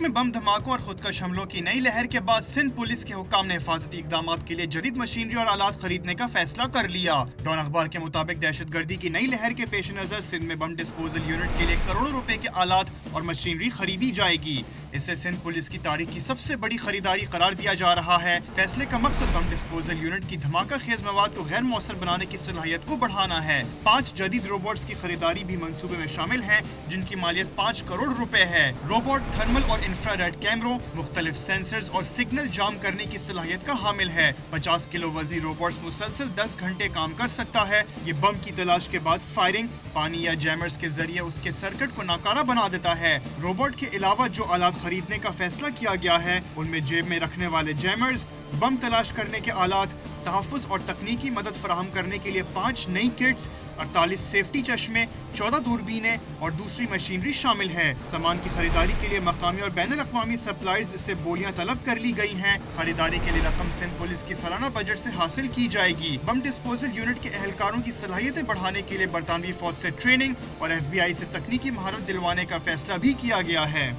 मुल्क में बम धमाकों और खुदकश हमलों की नई लहर के बाद सिंध पुलिस के हुक्काम ने हिफाजती इकदामात के लिए जदीद मशीनरी और आलात खरीदने का फैसला कर लिया। डॉन अखबार के मुताबिक दहशतगर्दी की नई लहर के पेश नजर सिंध में बम डिस्पोजल यूनिट के लिए करोड़ों रुपए के आलात और मशीनरी खरीदी जाएगी। इससे सिंध पुलिस की तारीख की सबसे बड़ी खरीदारी करार दिया जा रहा है। फैसले का मकसद बम डिस्पोजल यूनिट की धमाका खेज मवाद को गैर मौसर बनाने की सलाहियत को बढ़ाना है। 5 जदीद रोबोट्स की खरीदारी भी मंसूबे में शामिल है, जिनकी मालियत 5 करोड़ रुपए है। रोबोट थर्मल और इंफ्रारेड कैमरों, मुख्तलिफ सेंसर्स और सिग्नल जाम करने की सलाहियत का हामिल है। 50 किलो वजी रोबोट्स मुसलसल 10 घंटे काम कर सकता है। ये बम की तलाश के बाद फायरिंग, पानी या जैमर्स के जरिए उसके सर्किट को नाकारा बना देता है। रोबोट के अलावा जो आलात खरीदने का फैसला किया गया है, उनमें जेब में रखने वाले जैमर्स, बम तलाश करने के आलात, तहफ़्फ़ुज़ और तकनीकी मदद फराहम करने के लिए 5 नई किट्स, 48 सेफ्टी चश्मे, 14 दूरबीनें और दूसरी मशीनरी शामिल है। सामान की खरीदारी के लिए मकामी और बैनुल अक़वामी सप्लायर्स से बोलियां तलब कर ली गई हैं। खरीदारी के लिए रकम सिंध पुलिस की सालाना बजट से हासिल की जाएगी। बम डिस्पोजल यूनिट के एहलकारों की सलाहियतें बढ़ाने के लिए बरतानवी फौज से ट्रेनिंग और FBI से तकनीकी महारत दिलवाने का फैसला भी किया गया है।